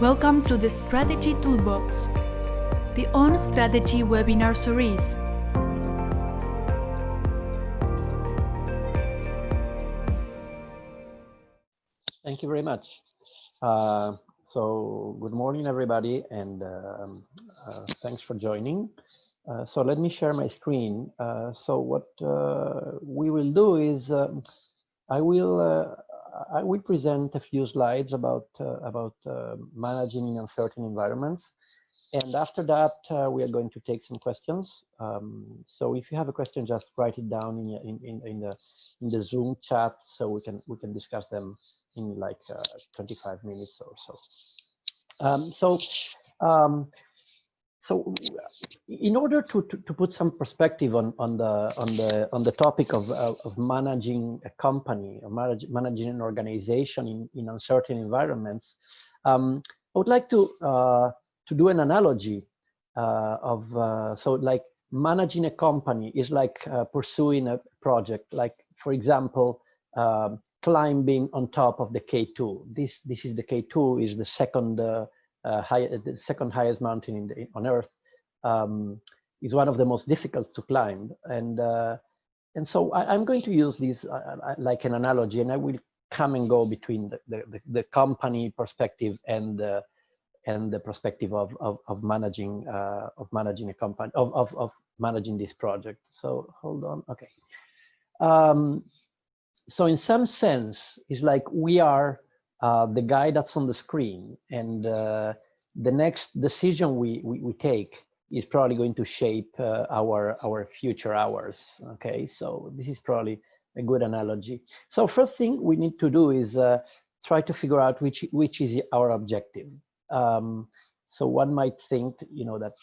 Welcome to the Strategy Toolbox, the On Strategy webinar series. Thank you very much. So good morning, everybody, and thanks for joining. So let me share my screen. So what we will do is I will present a few slides about managing in uncertain environments, and after that we are going to take some questions. So if you have a question, just write it down in the Zoom chat, so we can discuss them in like 25 minutes or so. So in order to put some perspective on the topic of managing a company or managing an organization in uncertain environments, I would like to do an analogy so like managing a company is like pursuing a project, like for example climbing on top of the K2. This is the K2, is the second the second highest mountain on Earth. Is one of the most difficult to climb, and so I'm going to use this like an analogy, and I will come and go between the company perspective and the perspective of managing a company, of managing this project. So hold on, okay. So in some sense, it's like we are the guy that's on the screen, and the next decision we take is probably going to shape our future hours. Okay, so this is probably a good analogy. So first thing we need to do is try to figure out which is our objective. So one might think, that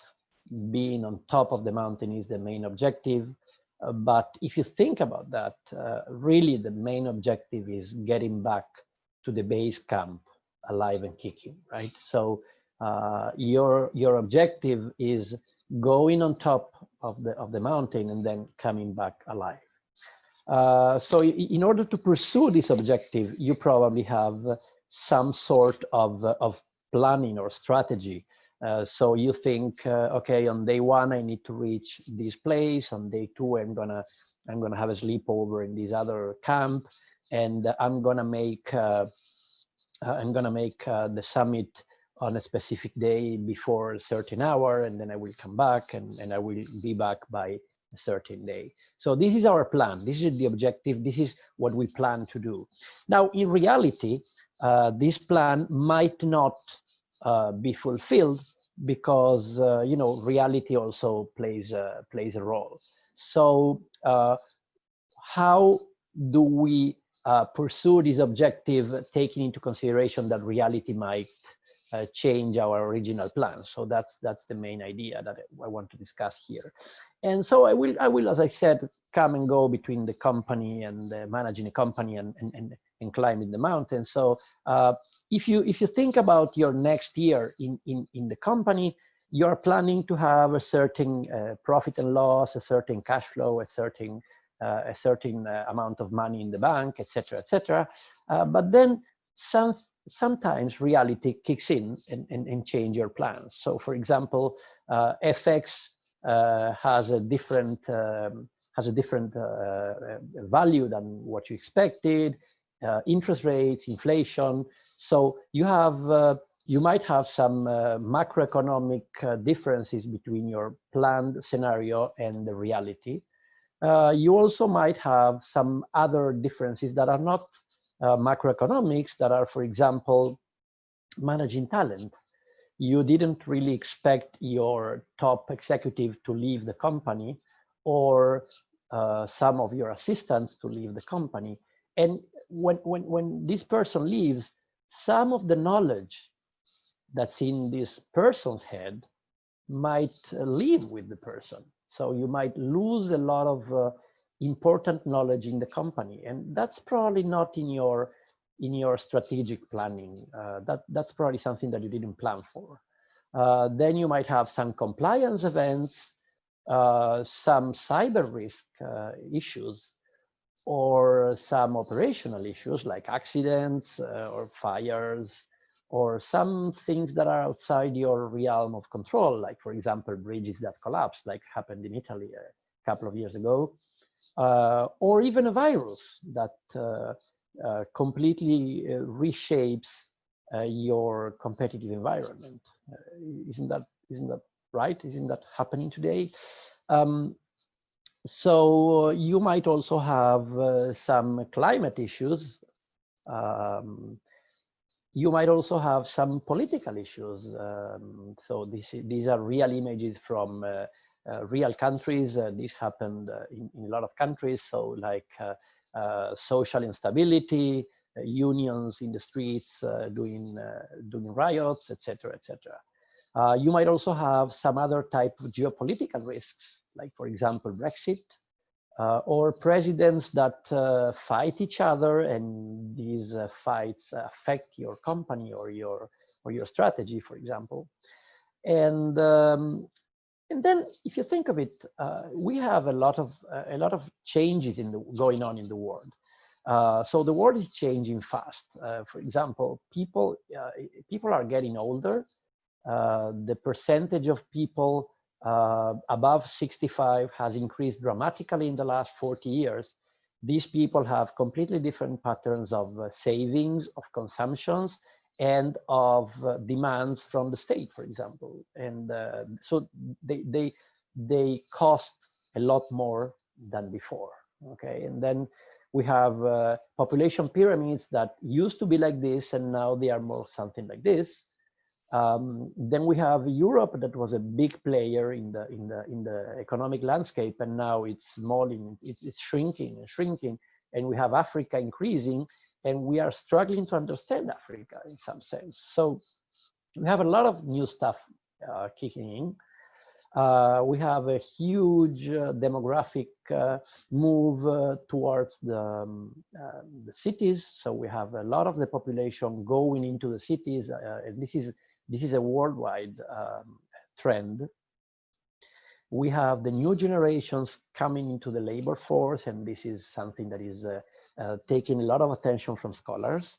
being on top of the mountain is the main objective. But if you think about that, really the main objective is getting back to the base camp alive and kicking, right? So your objective is going on top of the mountain and then coming back alive. So in order to pursue this objective, you probably have some sort of planning or strategy. So you think, okay, on day one I need to reach this place. On day two, I'm gonna have a sleepover in this other camp, and I'm gonna make the summit on a specific day before a certain hour, and then I will come back, and I will be back by a certain day. So this is our plan. This is the objective. This is what we plan to do. Now, in reality, this plan might not be fulfilled, because reality also plays a role. So how do we pursue this objective, taking into consideration that reality might change our original plan? So that's the main idea that I want to discuss here. And so I will, as I said, come and go between the company and managing a company and climbing the mountain. So if you think about your next year in the company, you're planning to have a certain profit and loss, a certain cash flow, a certain amount of money in the bank, etc., etc. But then sometimes reality kicks in and change your plans. So for example, FX has a different value than what you expected. Interest rates, inflation. So you might have some macroeconomic differences between your planned scenario and the reality. You also might have some other differences that are not macroeconomics, that are, for example, managing talent. You didn't really expect your top executive to leave the company, or some of your assistants to leave the company. And when this person leaves, some of the knowledge that's in this person's head might leave with the person. So you might lose a lot of important knowledge in the company, and that's probably not in your strategic planning. That's probably something that you didn't plan for. Then you might have some compliance events, some cyber risk issues, or some operational issues like accidents or fires, or some things that are outside your realm of control, like, for example, bridges that collapsed, like happened in Italy a couple of years ago, or even a virus that completely reshapes your competitive environment. Isn't that right? Isn't that happening today? So you might also have some climate issues. You might also have some political issues. So these are real images from real countries. This happened in a lot of countries. So like social instability, unions in the streets doing riots, etc., etc. You might also have some other type of geopolitical risks, like, for example, Brexit, or presidents that fight each other, and these fights affect your company or your strategy, for example. And then, if you think of it, we have a lot of changes going on in the world. So the world is changing fast. For example, people are getting older. The percentage of people above 65 has increased dramatically in the last 40 years. These people have completely different patterns of savings, of consumptions, and of demands from the state, for example. And so they cost a lot more than before. Okay, and then we have population pyramids that used to be like this, and now they are more something like this. Then we have Europe, that was a big player in the economic landscape, and now it's it's shrinking and shrinking. And we have Africa increasing, and we are struggling to understand Africa in some sense. So we have a lot of new stuff kicking in. We have a huge demographic move towards the cities. So we have a lot of the population going into the cities, and this is a worldwide trend. We have the new generations coming into the labor force, and this is something that is taking a lot of attention from scholars.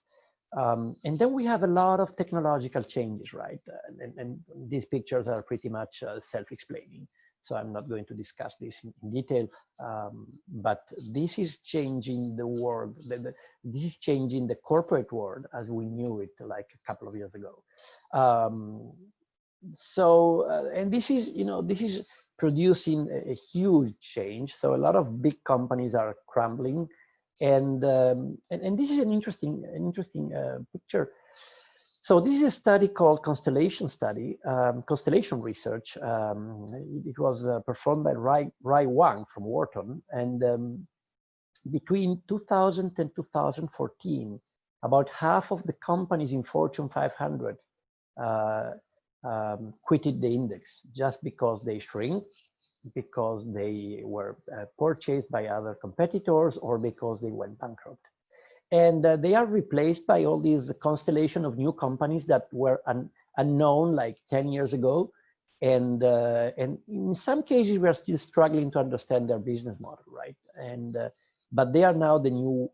And then we have a lot of technological changes, right? And these pictures are pretty much self-explaining, so I'm not going to discuss this in detail. But this is changing the world. This is changing the corporate world as we knew it like a couple of years ago. And this is, this is producing a huge change. So a lot of big companies are crumbling. And this is an interesting picture. So this is a study called Constellation Study, Constellation Research. It was performed by Rai Wang from Wharton, and between 2000 and 2014, about half of the companies in Fortune 500 quitted the index just because they shrink, because they were purchased by other competitors, or because they went bankrupt. And they are replaced by all these constellation of new companies that were unknown like 10 years ago. And in some cases, we are still struggling to understand their business model, right? And but they are now the new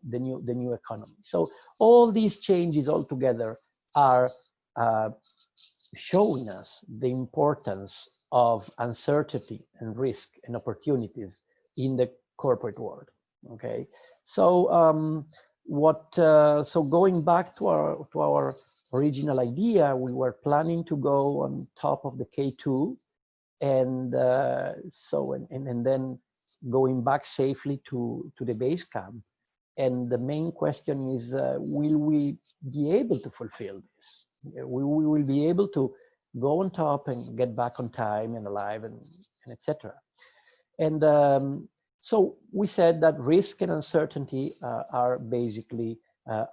economy. So all these changes all together are showing us the importance of uncertainty and risk and opportunities in the corporate world. Okay, so so going back to our original idea, we were planning to go on top of the K2, and and then going back safely to the base camp. And the main question is, will we be able to fulfill this? We will be able to go on top and get back on time and alive, and etc. And so we said that risk and uncertainty are basically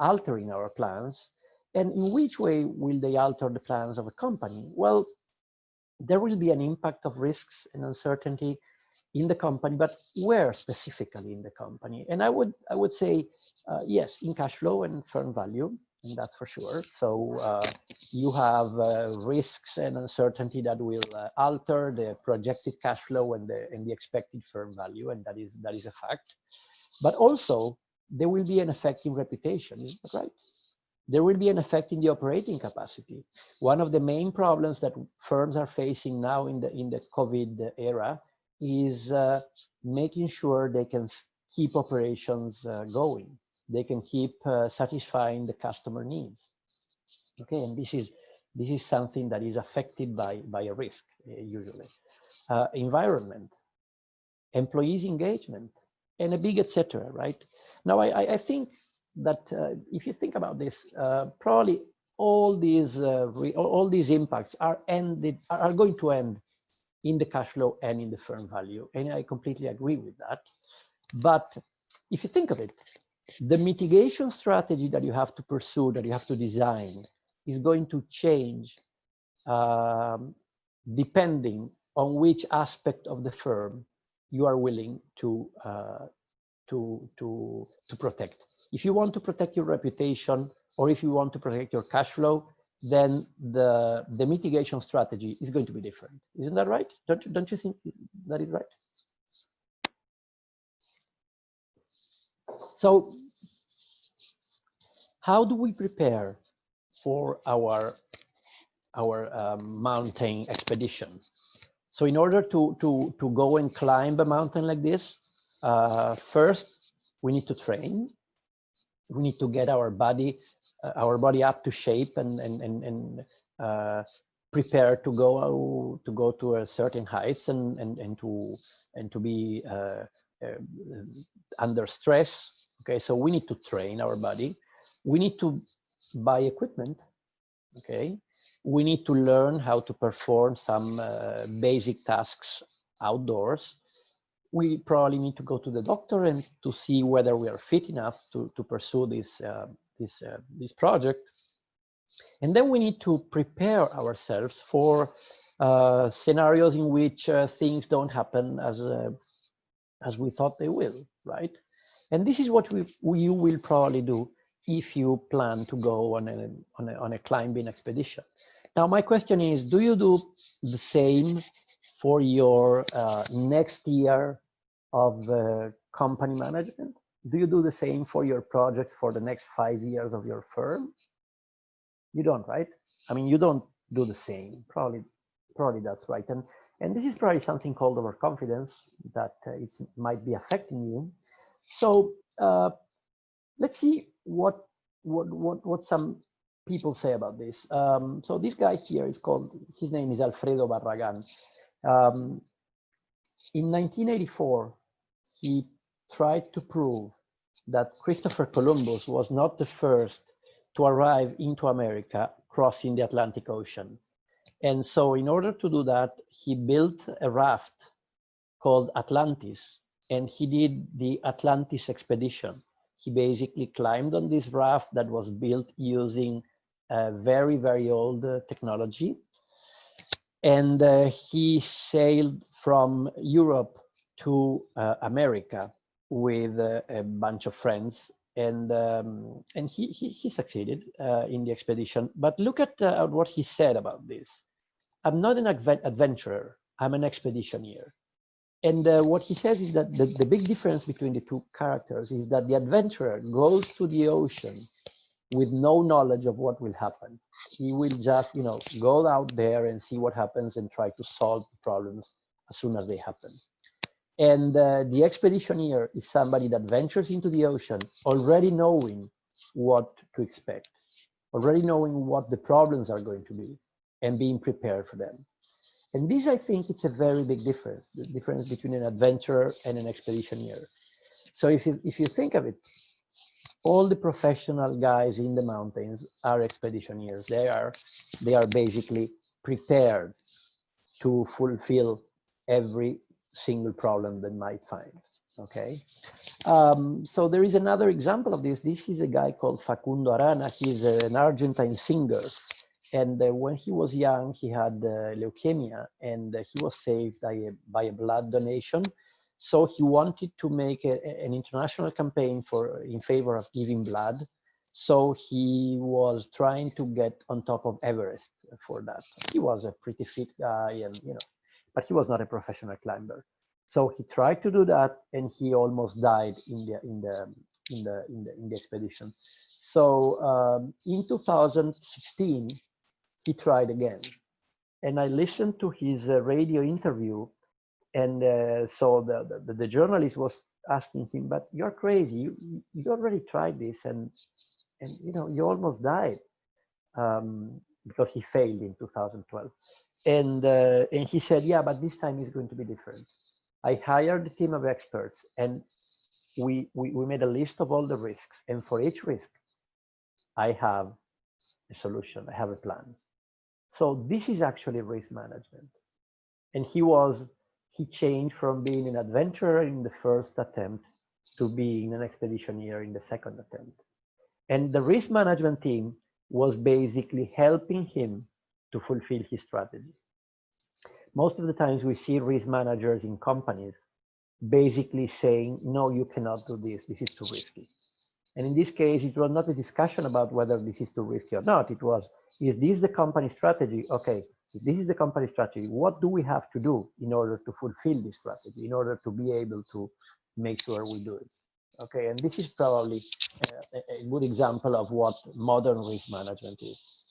altering our plans. And in which way will they alter the plans of a company? Well, there will be an impact of risks and uncertainty in the company, but where specifically in the company? And I would say, yes, in cash flow and firm value, and that's for sure. So you have risks and uncertainty that will alter the projected cash flow and the expected firm value, and that is a fact. But also there will be an effect in reputation, isn't that right? there will be an effect in the operating capacity. One of the main problems that firms are facing now in the COVID era is making sure they can keep operations going. They can keep satisfying the customer needs. Okay, and this is something that is affected by a risk usually. Environment, employees' engagement, and a big etc. Right now, I think that if you think about this, probably all these impacts are going to end in the cash flow and in the firm value, and I completely agree with that. But if you think of it, the mitigation strategy that you have to pursue, that you have to design, is going to change depending on which aspect of the firm you are willing to protect. If you want to protect your reputation, or if you want to protect your cash flow, then the mitigation strategy is going to be different. Isn't that right? Don't you think that is right? So how do we prepare for our mountain expedition? So in order to go and climb a mountain like this, first we need to train. We need to get our body up to shape and prepare to go to a certain heights and to be under stress. Okay, so we need to train our body. We need to buy equipment. Okay, we need to learn how to perform some basic tasks outdoors. We probably need to go to the doctor and to see whether we are fit enough to pursue this project. And then we need to prepare ourselves for scenarios in which things don't happen as we thought they will, right? And this is what you will probably do if you plan to go on a climbing expedition. Now, my question is, do you do the same for your next year of company management? Do you do the same for your projects for the next 5 years of your firm? You don't, right? I mean, you don't do the same. Probably that's right. And this is probably something called overconfidence that it might be affecting you. So let's see what some people say about this. So this guy here is called, his name is Alfredo Barragan. In 1984, he tried to prove that Christopher Columbus was not the first to arrive into America crossing the Atlantic Ocean. And so in order to do that, he built a raft called Atlantis, and he did the Atlantis expedition. He basically climbed on this raft that was built using very, very old technology. And he sailed from Europe to America with a bunch of friends, and he succeeded in the expedition. But look at what he said about this. I'm not an adventurer, I'm an expeditioneer. And what he says is that the big difference between the two characters is that the adventurer goes to the ocean with no knowledge of what will happen. He will just, go out there and see what happens and try to solve the problems as soon as they happen. And the expeditioneer is somebody that ventures into the ocean already knowing what to expect, already knowing what the problems are going to be and being prepared for them. And this, I think, it's a very big difference, the difference between an adventurer and an expeditioneer. So if you think of it, all the professional guys in the mountains are expeditioneers. They are basically prepared to fulfill every single problem they might find. Okay. So there is another example of this. This is a guy called Facundo Arana. He's an Argentine singer. And when he was young, he had leukemia, and he was saved by a blood donation. So he wanted to make an international campaign in favor of giving blood. So he was trying to get on top of Everest for that. He was a pretty fit guy, and but he was not a professional climber. So he tried to do that, and he almost died in in the expedition. So in 2016, he tried again, and I listened to his radio interview, and so the journalist was asking him, "But you're crazy! You already tried this, and you know you almost died," because he failed in 2012. And he said, "Yeah, but this time is going to be different. I hired a team of experts, and we made a list of all the risks, and for each risk, I have a solution. I have a plan." So this is actually risk management. And he changed from being an adventurer in the first attempt to being an expeditioneer in the second attempt. And the risk management team was basically helping him to fulfill his strategy. Most of the times we see risk managers in companies basically saying, "No, you cannot do this. This is too risky." And in this case, it was not a discussion about whether this is too risky or not. It was, is this the company strategy? Okay, if this is the company strategy, what do we have to do in order to fulfill this strategy, in order to be able to make sure we do it? Okay, and this is probably a good example of what modern risk management is.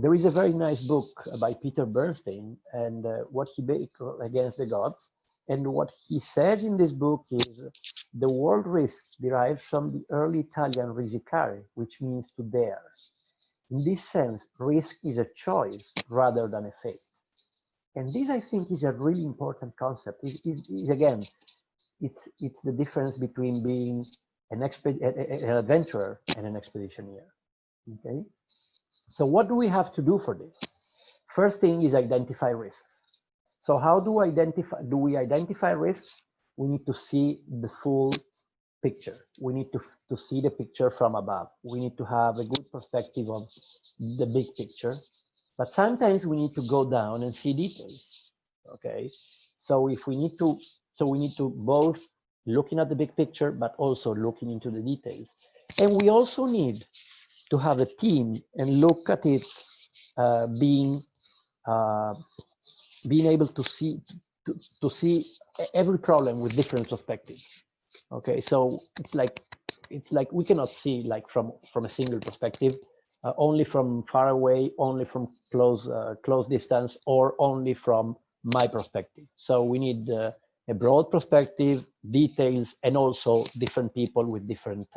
There is a very nice book by Peter Bernstein, and what he made Against the Gods. And what he says in this book is the word risk derives from the early Italian risicare, which means to dare. In this sense, risk is a choice rather than a fate. And this, I think, is a really important concept. Again, it's the difference between being an adventurer and an expeditioneer. Okay. So what do we have to do for this? First thing is identify risks. So how do we identify risks? We need to see the full picture. We need to see the picture from above. We need to have a good perspective of the big picture. But sometimes we need to go down and see details. Okay. So we need to both looking at the big picture, but also looking into the details. And we also need to have a team and look at it being able to see every problem with different perspectives. Okay, so it's like we cannot see like from a single perspective, only from far away, only from close distance, or only from my perspective. So we need a broad perspective, details, and also different people with different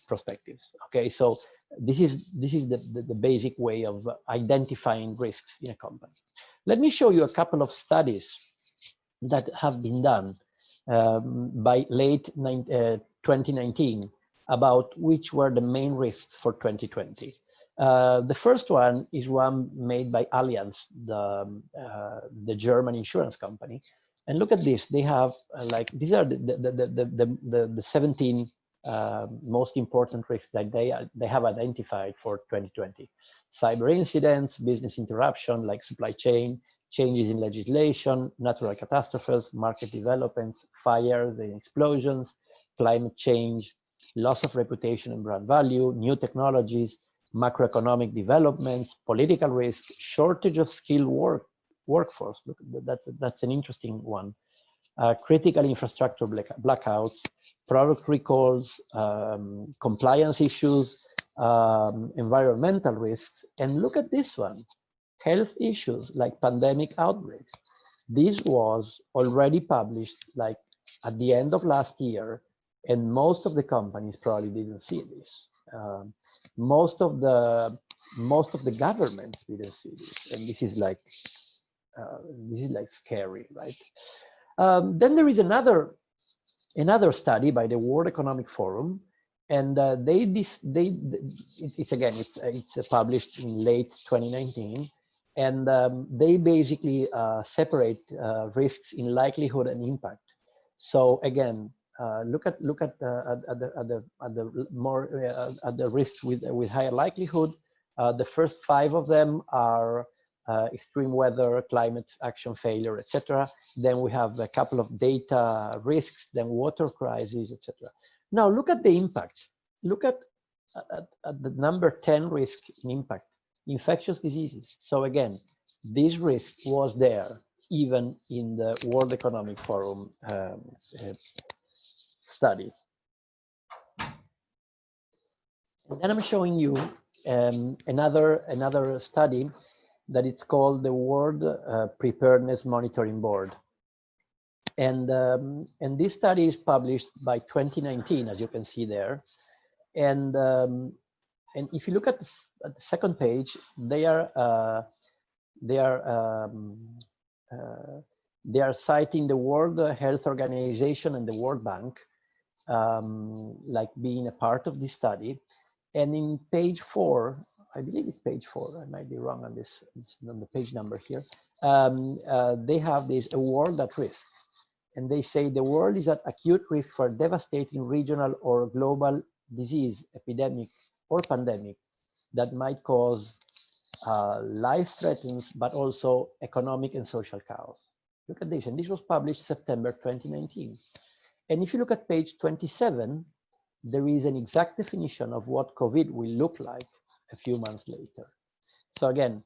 perspectives. Okay, so this is the basic way of identifying risks in a company. Let me show you a couple of studies that have been done by late 2019 about which were the main risks for 2020. The first one is one made by Allianz, the German insurance company. And look at this. They have these are the 17 most important risks that they have identified for 2020. Cyber incidents, business interruption like supply chain, changes in legislation, natural catastrophes, market developments, fires and explosions, climate change, loss of reputation and brand value, new technologies, macroeconomic developments, political risk, shortage of skilled workforce. Look, that's an interesting one. Critical infrastructure blackouts, product recalls, compliance issues, environmental risks, and look at this one, health issues like pandemic outbreaks. This was already published like at the end of last year, and most of the companies probably didn't see this. Most of the governments didn't see this, and this is like scary, right? Then there is another study by the World Economic Forum, and it's published in late 2019, and they basically separate risks in likelihood and impact. So again, look at the risks with higher likelihood. The first 5 of them are extreme weather, climate action failure, etc. Then we have a couple of data risks, then water crisis, etc. Now look at the impact. Look at the number 10 risk in impact, infectious diseases. So again, this risk was there even in the World Economic Forum study. And then I'm showing you another study that it's called the World Preparedness Monitoring Board. And this study is published by 2019, as you can see there. And if you look at the second page, they are citing the World Health Organization and the World Bank like being a part of this study. And in page 4, I believe it's page 4, I might be wrong on this, it's on the page number here, they have this, a world at risk. And they say the world is at acute risk for devastating regional or global disease, epidemic, or pandemic that might cause life threatens, but also economic and social chaos. Look at this, and this was published September 2019. And if you look at page 27, there is an exact definition of what COVID will look like a few months later. So again,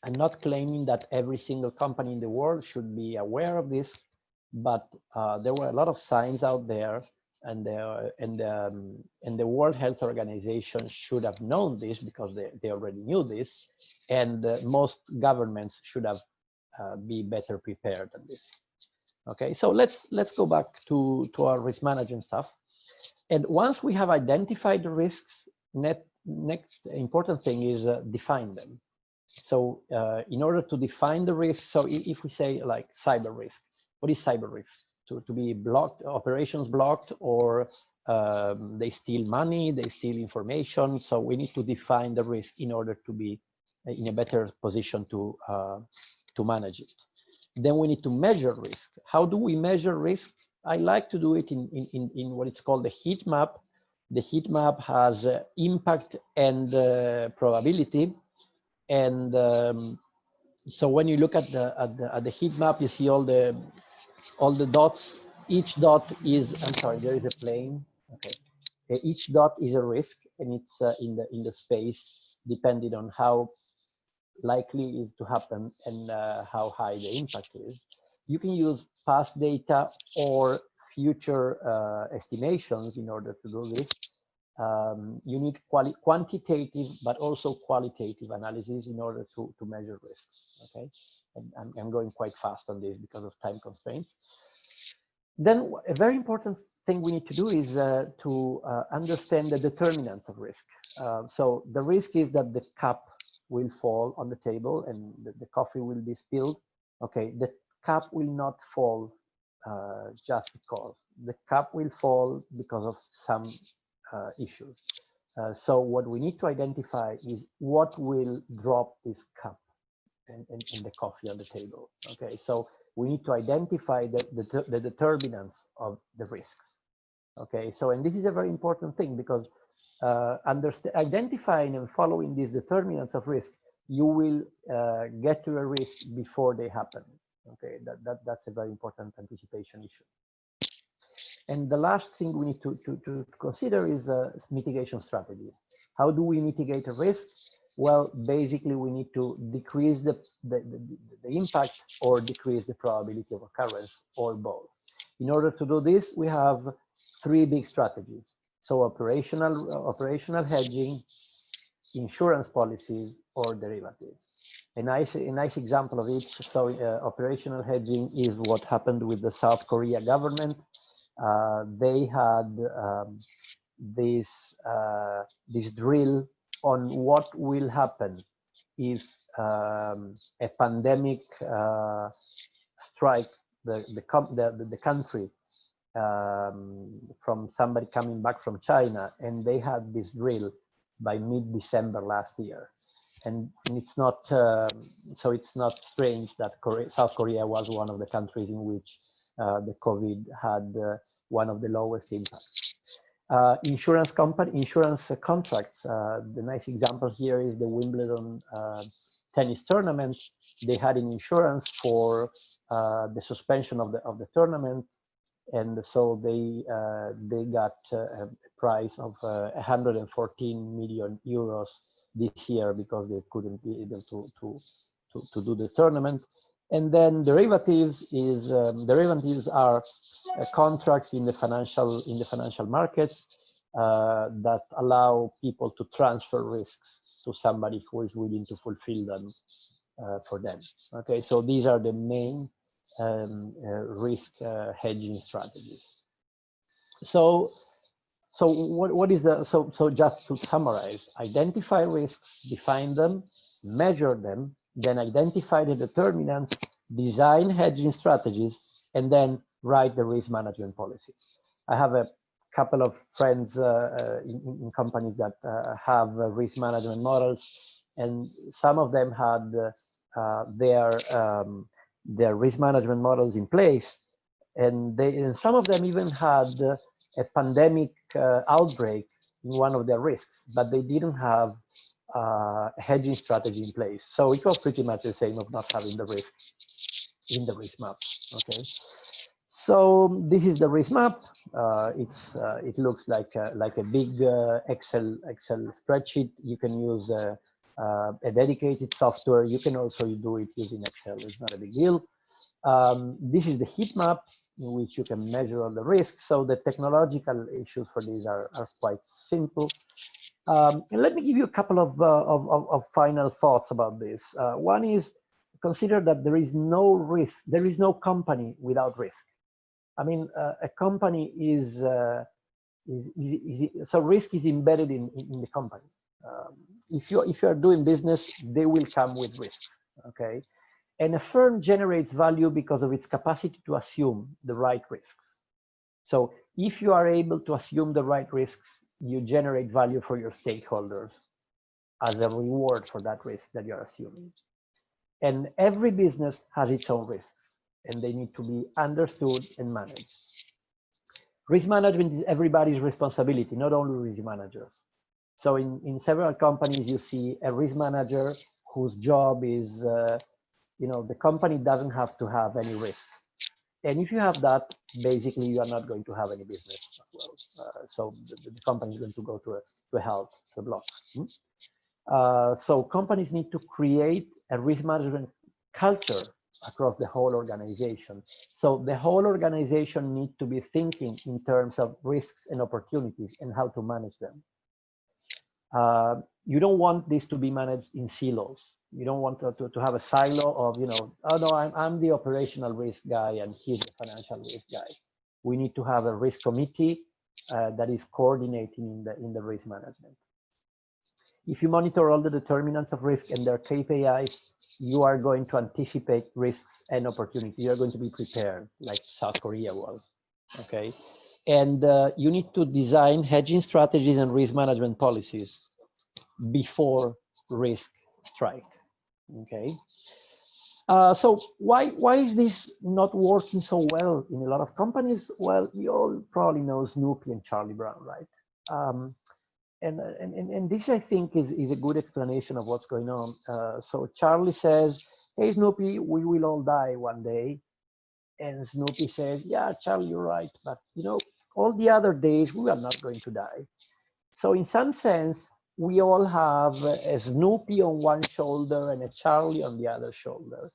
I'm not claiming that every single company in the world should be aware of this, but there were a lot of signs out there, and the World Health Organization should have known this because they already knew this, and most governments should have be better prepared than this. Okay, so let's go back to our risk management stuff. And once we have identified the risks, next important thing is define them. So in order to define the risks, so if we say like cyber risk, what is cyber risk? To be blocked, operations blocked, or they steal money, they steal information. So we need to define the risk in order to be in a better position to manage it. Then we need to measure risk. How do we measure risk? I like to do it in what it's called the heat map. The heat map has impact and probability. And so when you look at the heat map, you see all the dots. Each dot is, I'm sorry, there is a plane. Okay, each dot is a risk, and it's in the space depending on how likely it is to happen and how high the impact is. You can use past data or future estimations in order to do this. You need quantitative but also qualitative analysis in order to measure risks. Okay, and I'm going quite fast on this because of time constraints. Then a very important thing we need to do is to understand the determinants of risk. So the risk is that the cup will fall on the table and the coffee will be spilled. Okay, the cup will not fall just because. The cup will fall because of some issues. So what we need to identify is what will drop this cup and the coffee on the table. Okay, so we need to identify the determinants of the risks. Okay, so, and this is a very important thing because identifying and following these determinants of risk, you will get to a risk before they happen. Okay, that's a very important anticipation issue. And the last thing we need to consider is mitigation strategies. How do we mitigate a risk? Well, basically, we need to decrease the impact or decrease the probability of occurrence, or both. In order to do this, we have 3 big strategies. So operational hedging, insurance policies, or derivatives. A nice example of each. So operational hedging is what happened with the South Korea government. They had this drill on what will happen if a pandemic strikes the country from somebody coming back from China, and they had this drill by mid-December last year. And it's not so it's not strange that South Korea was one of the countries in which the COVID had one of the lowest impacts. Insurance contracts. The nice example here is the Wimbledon tennis tournament. They had an insurance for the suspension of the tournament, and so they got a price of 114 million euros this year because they couldn't be able to do the tournament. And then derivatives is derivatives are contracts in the financial markets that allow people to transfer risks to somebody who is willing to fulfill them for them. Okay, so these are the main risk hedging strategies. So what is the so just to summarize: identify risks, define them, measure them, then identify the determinants, design hedging strategies, and then write the risk management policies. I have a couple of friends in companies that have risk management models, and some of them had their risk management models in place, and some of them even had a pandemic outbreak in one of their risks, but they didn't have a hedging strategy in place. So it was pretty much the same of not having the risk in the risk map. Okay, so this is the risk map. It looks like a big Excel spreadsheet. You can use a dedicated software. You can also do it using Excel. It's not a big deal. This is the heat map, in which you can measure all the risks. So the technological issues for these are quite simple. And let me give you a couple of final thoughts about this. One is, consider that there is no risk, there is no company without risk. I mean, a company so risk is embedded in the company. If you are doing business, they will come with risk. Okay. And a firm generates value because of its capacity to assume the right risks. So if you are able to assume the right risks, you generate value for your stakeholders as a reward for that risk that you're assuming. And every business has its own risks, and they need to be understood and managed. Risk management is everybody's responsibility, not only risk managers. So in several companies, you see a risk manager whose job is the company doesn't have to have any risk. And if you have that, basically you are not going to have any business as well. So the company is going to go to a halt, to a block. So companies need to create a risk management culture across the whole organization. So the whole organization needs to be thinking in terms of risks and opportunities and how to manage them. You don't want this to be managed in silos. You don't want to have a silo of, oh no, I'm the operational risk guy and he's the financial risk guy. We need to have a risk committee that is coordinating in the risk management. If you monitor all the determinants of risk and their KPIs, you are going to anticipate risks and opportunities. You're going to be prepared, like South Korea was. Okay, and you need to design hedging strategies and risk management policies before risk strike. Okay, so why is this not working so well in a lot of companies? Well, you all probably know Snoopy and Charlie Brown, right? And this, I think, is a good explanation of what's going on. So Charlie says, "Hey Snoopy, we will all die one day," and Snoopy says, "Yeah, Charlie, you're right, but all the other days we are not going to die." So in some sense, we all have a Snoopy on one shoulder and a Charlie on the other shoulder.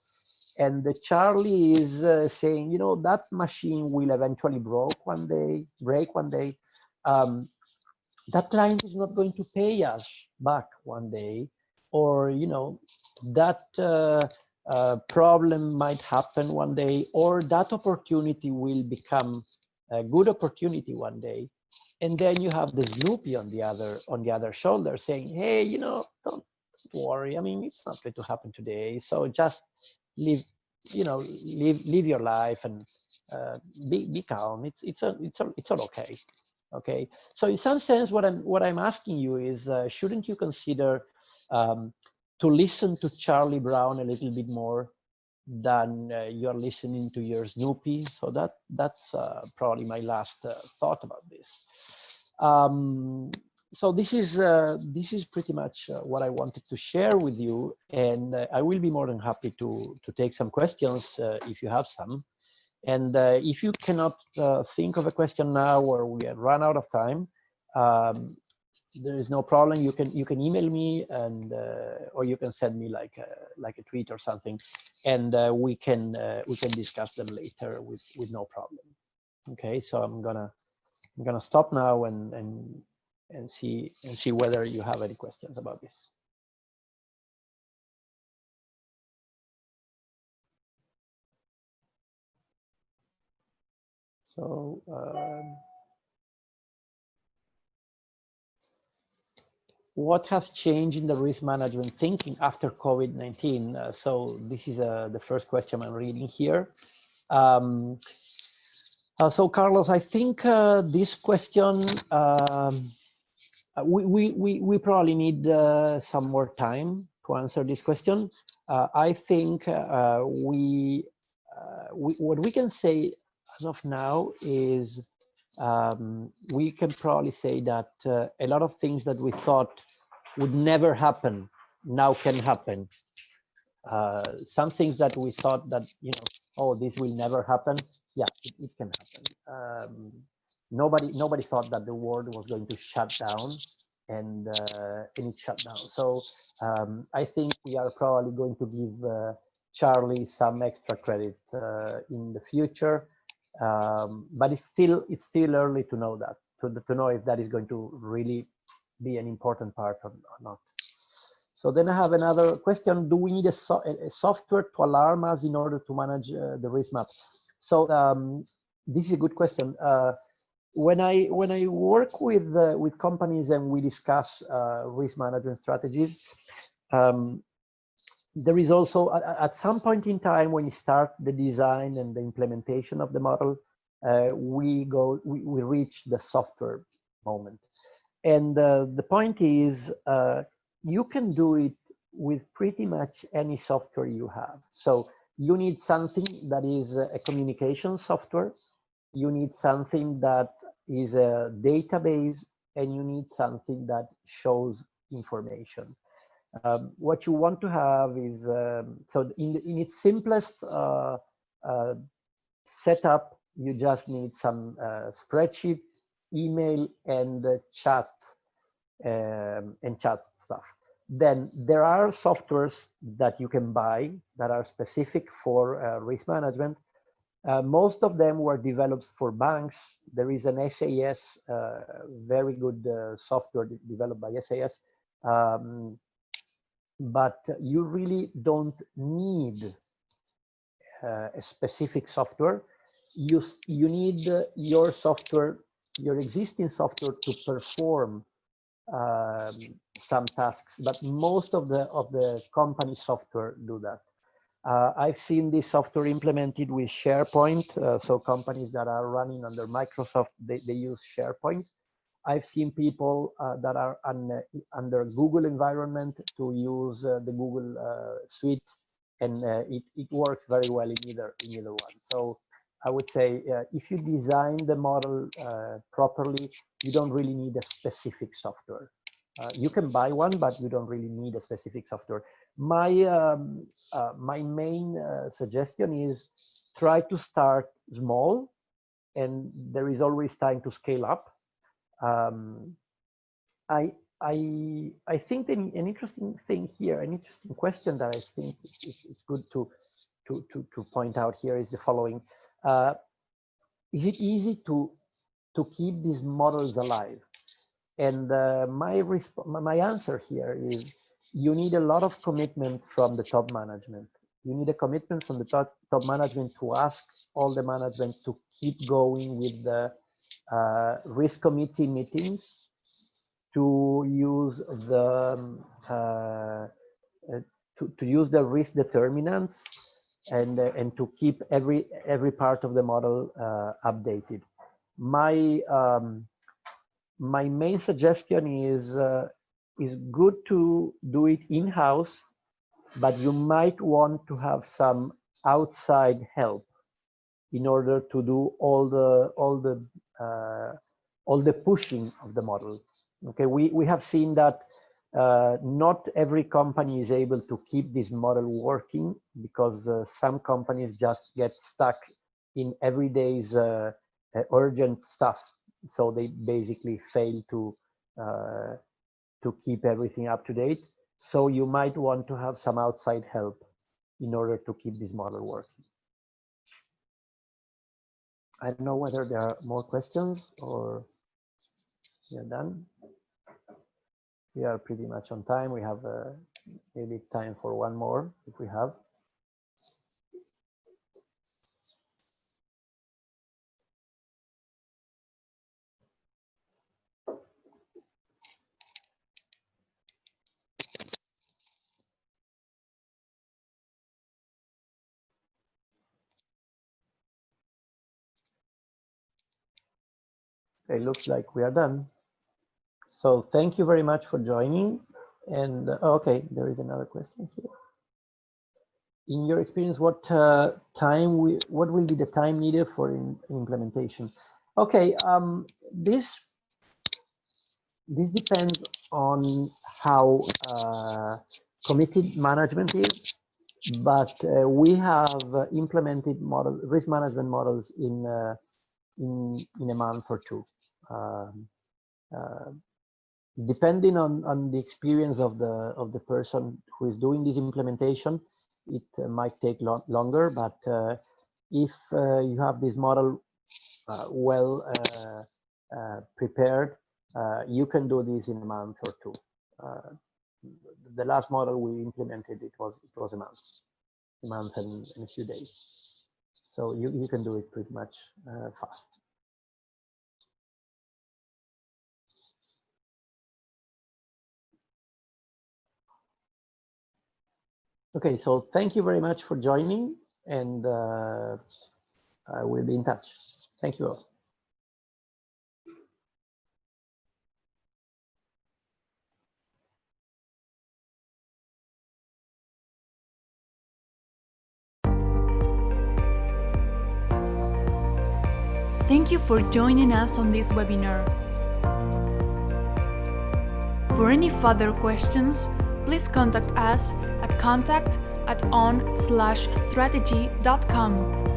And the Charlie is saying, that machine will eventually break one day. That client is not going to pay us back one day, or, that problem might happen one day, or that opportunity will become a good opportunity one day. And then you have the Snoopy on the other shoulder saying, "Hey, don't worry. I mean, it's not going to happen today. So just live your life and be calm. It's all okay." Okay. So in some sense, what I'm asking you is, shouldn't you consider to listen to Charlie Brown a little bit more than you're listening to your Snoopy? So that's probably my last thought about this. So this is pretty much what I wanted to share with you, and I will be more than happy to take some questions if you have some. And if you cannot think of a question now, or we have run out of time, there is no problem. You can email me, and or you can send me like a tweet or something, and we can discuss them later with no problem. Okay, so I'm gonna stop now and see whether you have any questions about this. So what has changed in the risk management thinking after COVID-19? So this is the first question I'm reading here. So Carlos, I think this question, we probably need some more time to answer this question. I think what we can say as of now is we can probably say that a lot of things that we thought would never happen now can happen. Some things that we thought that, oh, this will never happen. Yeah, it can happen. Nobody thought that the world was going to shut down, and it shut down. So I think we are probably going to give Charlie some extra credit in the future. But it's still early to know that, to know if that is going to really be an important part or not. So then I have another question: do we need a software to alarm us in order to manage the risk map? So this is a good question. When I work with companies and we discuss risk management strategies, there is also at some point in time when you start the design and the implementation of the model, we reach the software moment. And the point is, you can do it with pretty much any software you have. So you need something that is a communication software, you need something that is a database, and you need something that shows information. What you want to have is, so in its simplest setup, you just need some spreadsheet, email, and chat stuff. Then there are softwares that you can buy that are specific for risk management. Most of them were developed for banks. There is an SAS, very good software developed by SAS. But you really don't need a specific software. You need your software, your existing software, to perform some tasks, but most of the company software do that. I've seen this software implemented with SharePoint. So companies that are running under Microsoft, they use SharePoint. I've seen people that are under Google environment to use the Google Suite, and it works very well in either one. So I would say if you design the model properly, you don't really need a specific software. You can buy one, but you don't really need a specific software. My main suggestion is try to start small, and there is always time to scale up. I think an interesting thing here, an interesting question that I think it's good to point out here is the following: is it easy to keep these models alive? And my answer here is you need a lot of commitment from the top management. You need a commitment from the top management to ask all the management to keep going with the risk committee meetings, to use the to use the risk determinants, and to keep every part of the model updated. My main suggestion is good to do it in-house, but you might want to have some outside help in order to do all the pushing of the model. Okay, we have seen that not every company is able to keep this model working, because some companies just get stuck in everyday's urgent stuff. So they basically fail to to keep everything up to date. So you might want to have some outside help in order to keep this model working. I don't know whether there are more questions or we are done. We are pretty much on time. We have maybe time for one more if we have. It looks like we are done. So thank you very much for joining. And okay, there is another question here. In your experience, what what will be the time needed for implementation? Okay, this depends on how committed management is, but we have implemented risk management models in a month or two. Depending on the experience of the person who is doing this implementation, it might take longer, but if you have this model well prepared, you can do this in a month or two. The last model we implemented, it was a month and a few days. So you can do it pretty much fast. Okay, so thank you very much for joining, and I will be in touch. Thank you all. Thank you for joining us on this webinar. For any further questions, please contact us at contact@on/strategy.com.